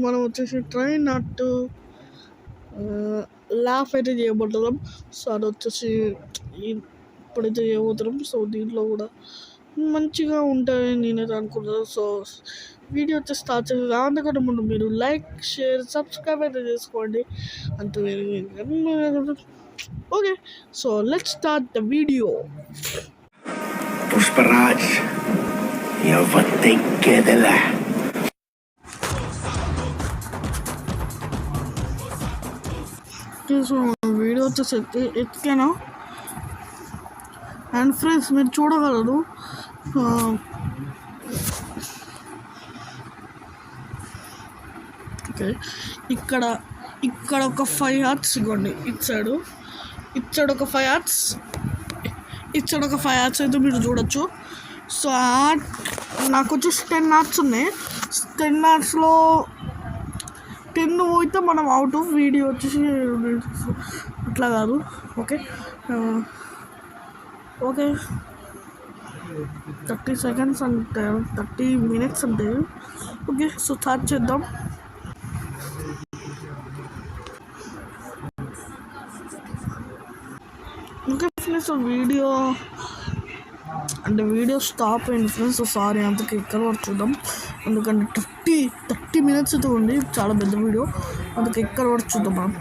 మనం వచ్చేసి try not to laugh అయితే చేయబోతున్నాం. సో అది వచ్చేసి ఇప్పుడైతే చేయబోతున్నాం. సో దీంట్లో కూడా మంచిగా ఉంటాయని నేనైతే అనుకుంటున్నాను. సో వీడియో వచ్చి స్టార్ట్ చేసి అందుకంటే ముందు మీరు లైక్ షేర్ సబ్స్క్రైబ్ అయితే చేసుకోండి. అంత okay, so let's start the video. Pushparaj, eu vou ter que ir lá. So video వచ్చేసి ఎత్తికాను. అండ్ ఫ్రెండ్స్ మీరు చూడగలరు, ఓకే, ఇక్కడ ఒక 5 హార్ట్స్ ఇవ్వండి. ఇటు సైడ్ ఒక 5 హార్ట్స్, ఇటు ఒక 5 హార్ట్స్ అయితే మీరు చూడొచ్చు. సో నాకు వచ్చేసి 10 హార్ట్స్ ఉన్నాయి. 10 హార్ట్స్లో 10 పోయితే మనం అవుట్. వీడియో వచ్చేసి అట్లా కాదు. ఓకే 30 సెకండ్స్ అంటే 30 మినిట్స్ అంటే ఓకే. సో స్టార్ట్ చేద్దాం. ఓకే ఫ్రెండ్స్, వీడియో స్టాప్ అయింది ఫ్రెండ్స్. సారీ, అంతకు ఎక్కడ వరకు చూద్దాం. ఎందుకంటే 30 మినిట్స్ అయితే ఉంది, చాలా పెద్ద వీడియో. అందుకు ఎక్కడ వరకు చూద్దాం మనం.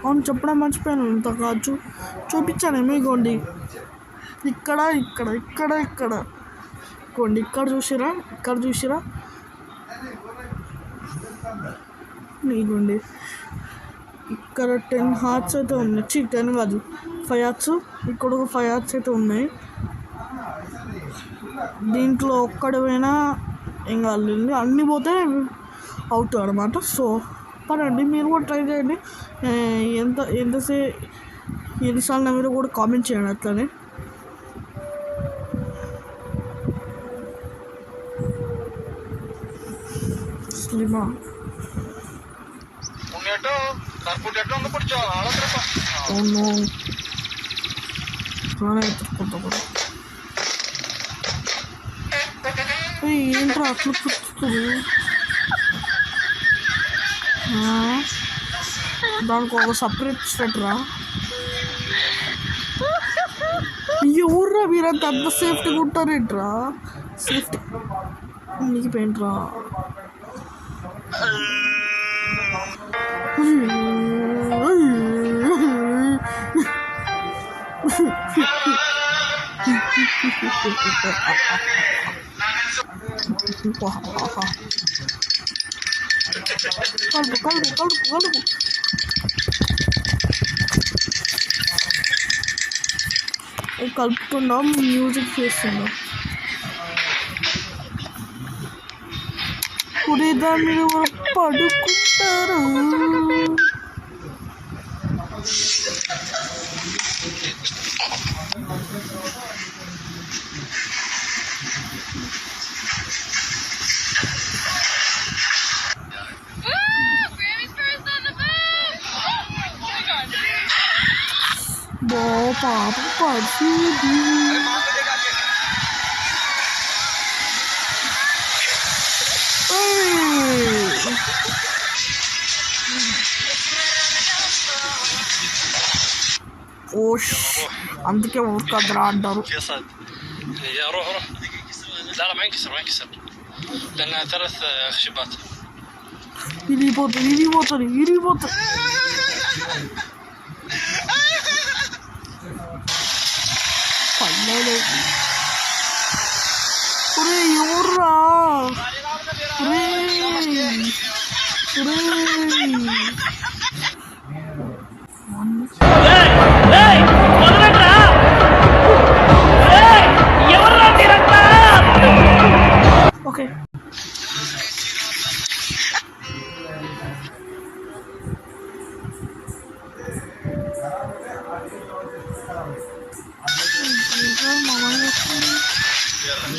అవును, చెప్పడం మర్చిపోయాను. ఇంత కాదు చూపించాను. ఏమేగోండి ఇక్కడ ఇగోండి, ఇక్కడ చూసిరా ఇగోండి, ఇక్కడ 10 హార్ట్స్ అయితే ఉన్నాయి. 10 కాదు, 5 హార్ట్స్. ఇక్కడ ఒక 5 హార్ట్స్ అయితే ఉన్నాయి. దీంట్లో ఒక్కడైనా ఏం కాలేదు, అన్నీ పోతే అవుట్ అనమాట. సో పరండి, మీరు కూడా ట్రై చేయండి. ఎన్నిసార్లు మీరు కూడా కామెంట్ చేయండి. అట్లనే స్లిమా అవును ఏంట్రా అట్లా పుచ్చుతుంది. దానికి ఒక సపరేట్ స్వెటరా? ఎవర్రా మీరంతా అంత సేఫ్టీగా ఉంటారేంట్రా? సేఫ్టీ నీకు పెయింట్రా. కలుపు కలుపుతున్నాం, మ్యూజిక్ చేస్తున్నాం. దాన్ని పడుకుంటారు. పాప పడుతుంది. ఓష్, అందుకే ఊరుకద్రా అంటారు. ఇరిగిపోతుంది. పల్లెలు ఎవర్రా? ఓకే,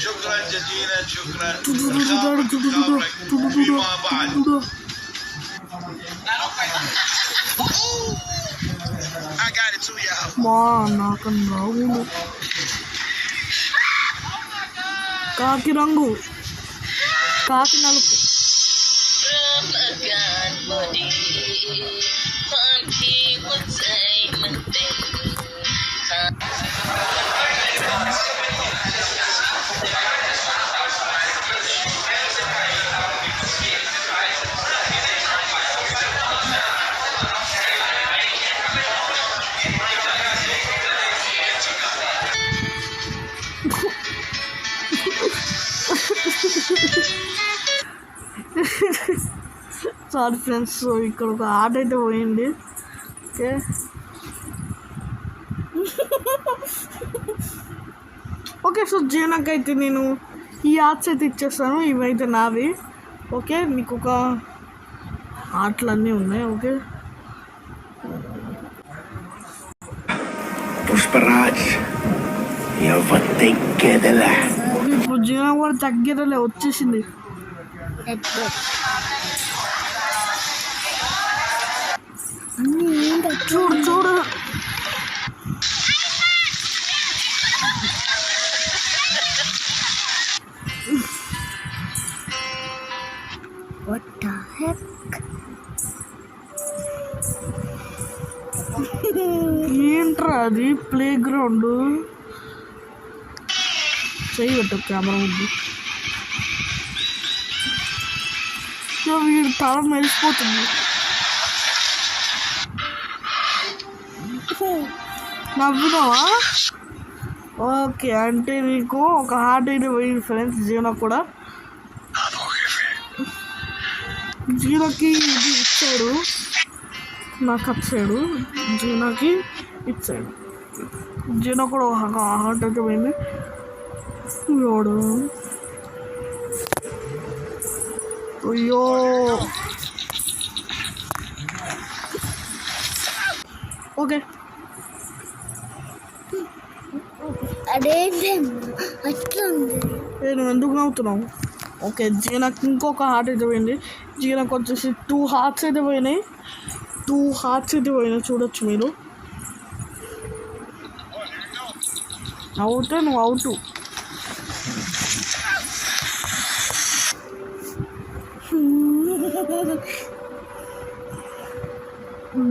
شكرا جزيلا، شكرا فيما بعد. మా నాకన్నా రావులు కాకి రంగు కాకి నలుపు సారీ ఫ్రెండ్స్, సో ఇక్కడ ఒక ఆట అయితే పోయింది. ఓకే ఓకే, సో జీవనకైతే నేను ఈ ఆర్ట్స్ అయితే ఇచ్చేస్తాను. ఇవైతే నావి. ఓకే, మీకు ఒక ఆటలన్నీ ఉన్నాయి. ఓకే పుష్పరాజ్ ఎవరి గెదలా ఓకే, ఇప్పుడు జీవన కూడా తగ్గేదలే, వచ్చేసింది. చూడు చూడు What the heck? ఏంట్రా అది? ప్లే గ్రౌండ్ చేయబట్టు కెమెరా ఉంది. వీడు తల మెరిసిపోతుంది. నవ్వుదావా? ఓకే, అంటే నీకు ఒక హార్ట్ అయితే పోయింది ఫ్రెండ్స్. జీవన కూడా జీవనకి ఇది ఇచ్చాడు, నాకు వచ్చాడు. జీవనకి ఇచ్చాడు. జీవన కూడా ఒక హార్ట్ అయితే పోయింది. ఎవడు అయ్యో ఓకే, అదేంటి అట్లా ఉంది? నేను ఎందుకు నవ్వుతున్నావు? ఓకే, జీవనకి ఇంకొక హార్ట్ అయితే పోయింది. జీవనకు వచ్చేసి 2 హార్ట్స్ అయితే పోయినాయి. 2 హార్ట్స్ అయితే పోయినాయి, చూడొచ్చు మీరు. అవుతే నువ్వు అవుటు.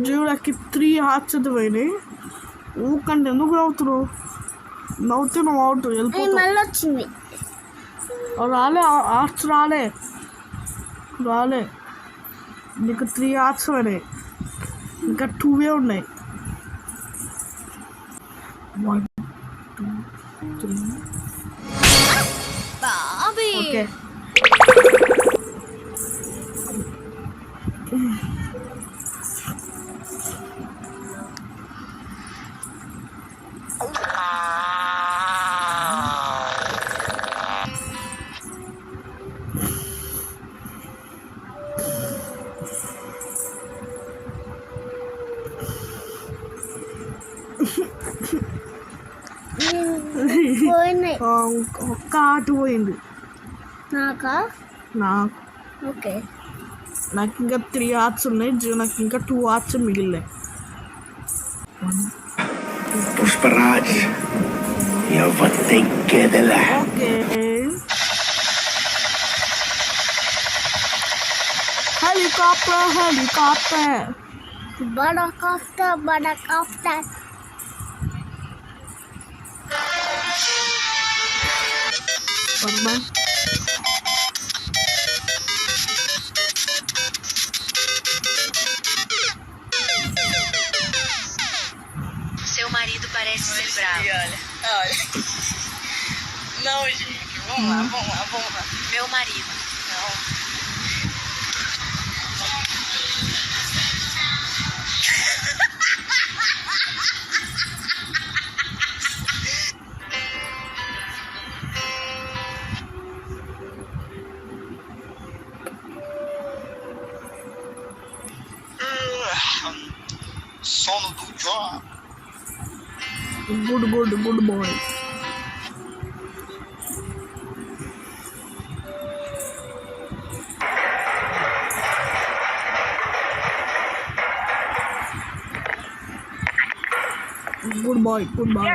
జీవులకి 3 హార్ట్స్ అయితే పోయినాయి. ఊకంటే ఎందుకు నవ్వుతున్నావు? నవ్వుతే నువ్వు అవుట్, వెళ్ళిపోతావు. మళ్ళీ వచ్చింది. రాలే హార్ట్స్ రాలే నీకు 3 హార్ట్స్ పోయినాయి, ఇంకా 2 ఉన్నాయి. 1 2 3 ఓకే. పోయినాయి. ఒక్క ఆట పోయింది నాకా? నాకు. ఓకే, నాకు ఇంకా 3 హార్ట్స్ ఉన్నాయి. నాకు ఇంకా 2 హార్ట్స్ మిగిలినాయి. పుష్పరాజ్ ఎవరి గెదలా ఓకే, హెలికాప్టర్ బడా కాఫ్టర్. Seu marido parece ser bravo. E olha. Não, gente. Vamos lá. Meu marido. Não. Sono do job. Good boy. Good boy good boy.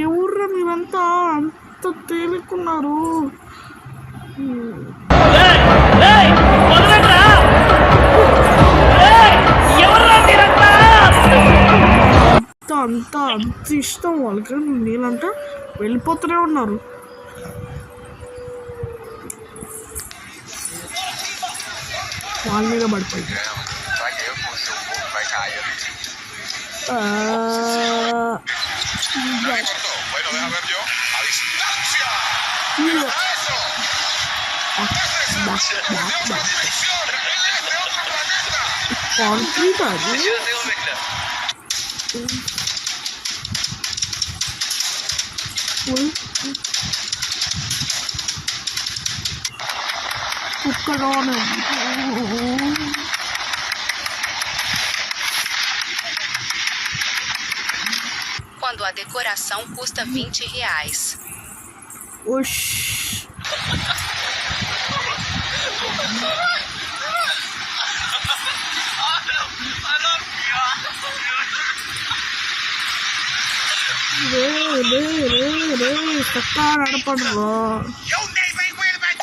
ఎవర్రా మీరంతా అంత తేలికున్నారు? అంత అంత ఇష్టం వాళ్ళకి, నీళ్ళంటే వెళ్ళిపోతూనే ఉన్నారు. వాళ్ళ మీద పడిపోయి కాంక్రీట్ అది. కుక్కలోనే Quando a decoração custa R$20. Oxi. Tá nada lá. Your name ain't worried about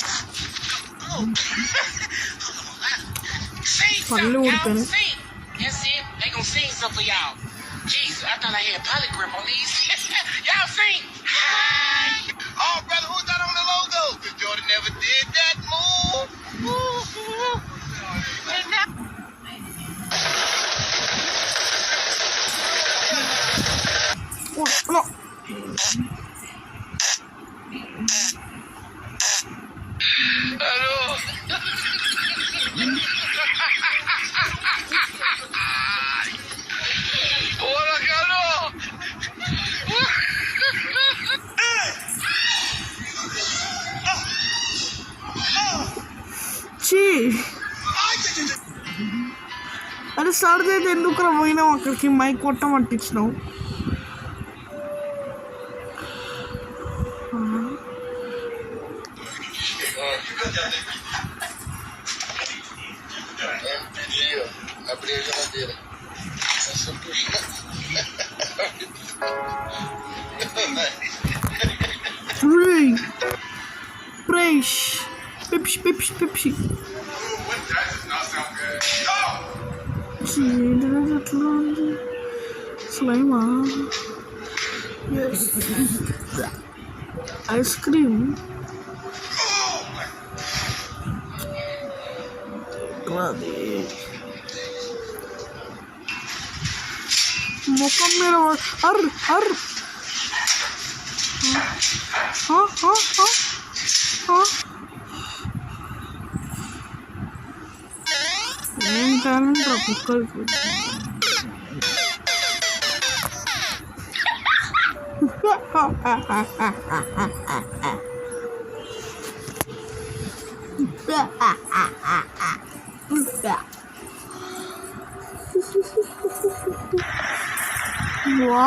Sing Valeu, something, y'all. Penny. Sing. That's it. They gonna sing something for y'all. Jesus, I thought I had polygrip on these. Y'all sing. Hi. Oh, brother, who's that on the logo? Jordan never did that move. Oh, no. Hello. Hola, Carlos. ఛీ, అరే సర్ది అయితే ఎందుకు రా పోయినావు అక్కడికి? Mic కొట్టమంటించినావు. Abri a geladeira. Fresh. Pepsi, Pepsi, Pepsi. Slime. Yes. Ice cream. ముఖం మీద అర్ అర్ ఏం టాలెంట్ రా కుక్కలకి. వా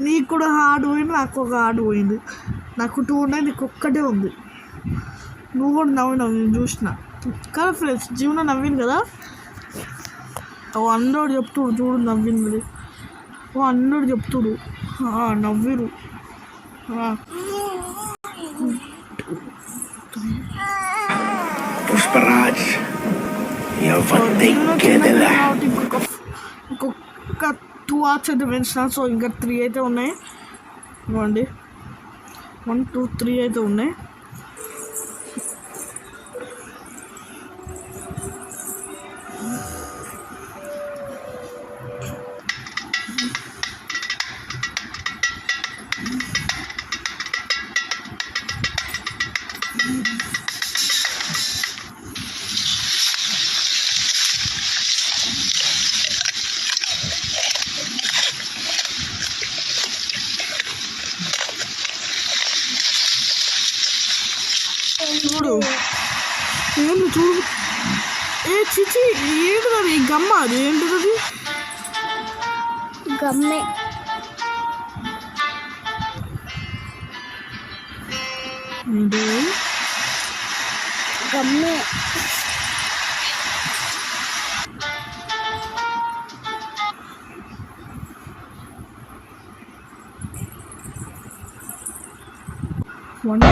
నీకు కూడా హార్డ్ పోయింది, నాకు ఒక హార్డ్ పోయింది. నాకు 2 ఉన్నాయి, నీకు ఒక్కటే ఉంది. నువ్వు కూడా నవ్వినావు, నేను చూసిన కదా ఫ్రెండ్స్. జీవన నవ్వింది కదా, ఓ అన్నోడు చెప్తుడు చూడు నవ్వింది. ఓ అన్నోడు చెప్తుడు నవ్విరు. Pushparaj, eu vou ter que ir lá. ఇంకొక 2 hours అయితే పెంచిన, సో ఇంకా 3 అయితే ఉన్నాయి. ఇవ్వండి 1 2 3 అయితే ఉన్నాయి. చూడు ఏంది చూడు ఏ చిచి ఏంటిది అది గమ్మ అది ఏంటిది అది గమ్మే ఏంటి గమ్మే వంట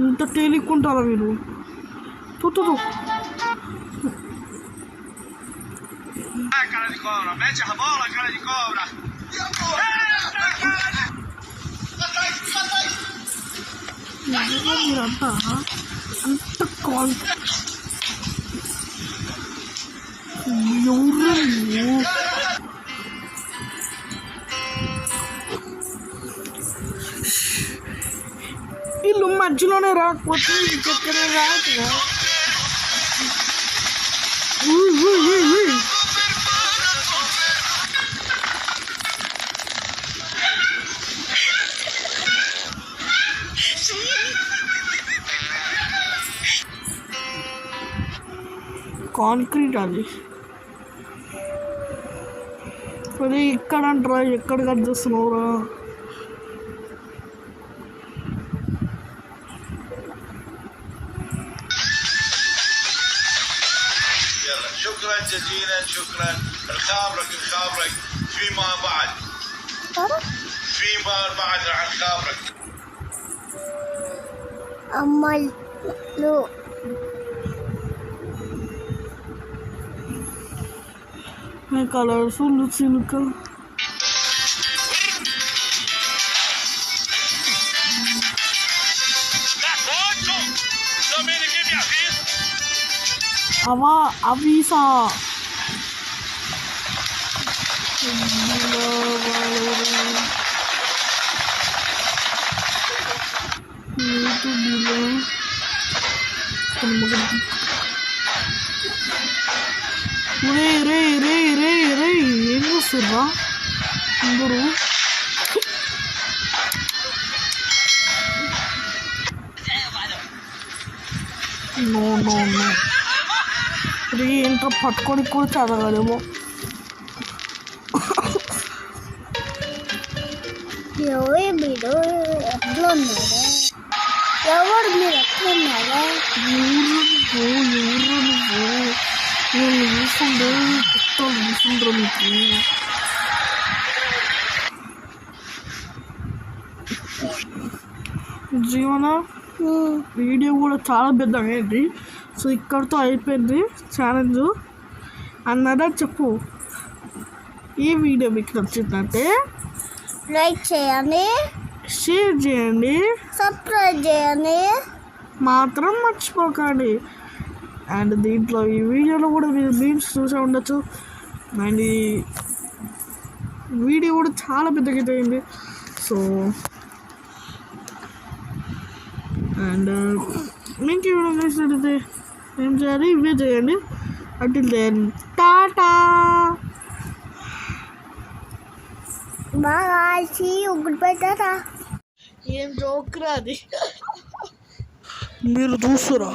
ఇంత తేలిక్కుంటారా మీరు తూ Cara de cobra, mete a bola, cara de cobra. మీరంతా అంత కాల్ ఎవరు వీళ్ళు మధ్యలోనే రాకపోతే ఇంకెక్కడ రాదుగా కాంక్రీట్ అది మరి ఇక్కడ అంటారా ఎక్కడ కట్ చేస్తున్నావురా يلا شكرا جزيلا شكرا الخابرك فيما بعد راح نخابرك అమ్మలు కలర్ఫుల్ చిలుక Também ninguém me avisa. అవీసా రే రే రే రే రే ఏం చేస్తుర్రా అందరూ నో నో నో రే ఏంటో పట్టుకొని కూడా చదవలేమో ఎవరు మీరు ఎట్లా ఉన్నారు ఎవరు మీరు ఎట్లా ఉన్నారా ఎవరు నేను చూస్తుండే పుస్తకాలు చూస్తుండ్రా మీకు జీవన వీడియో కూడా చాలా పెద్ద అయింది సో ఇక్కడితో అయిపోయింది ఛాలెంజ్ అన్నదా చెప్పు ఈ వీడియో మీకు నచ్చిందంటే లైక్ చేయండి షేర్ చేయండి సబ్స్క్రైబ్ చేయండి మాత్రం మర్చిపోకండి అండ్ దీంట్లో ఈ వీడియోలో కూడా మీరు మీమ్స్ చూసే ఉండొచ్చు అండ్ ఈ వీడియో కూడా చాలా పెద్దగా అయింది సో అండ్ మీకు ఈ వీడియో నచ్చినట్లయితే ఏం చేయాలి ఇవే చేయండి until then tata bye see you goodbye tata ఏం జోక్రా అది మీరు చూస్తురా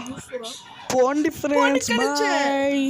పోండి ఫ్రెండ్స్ బాయ్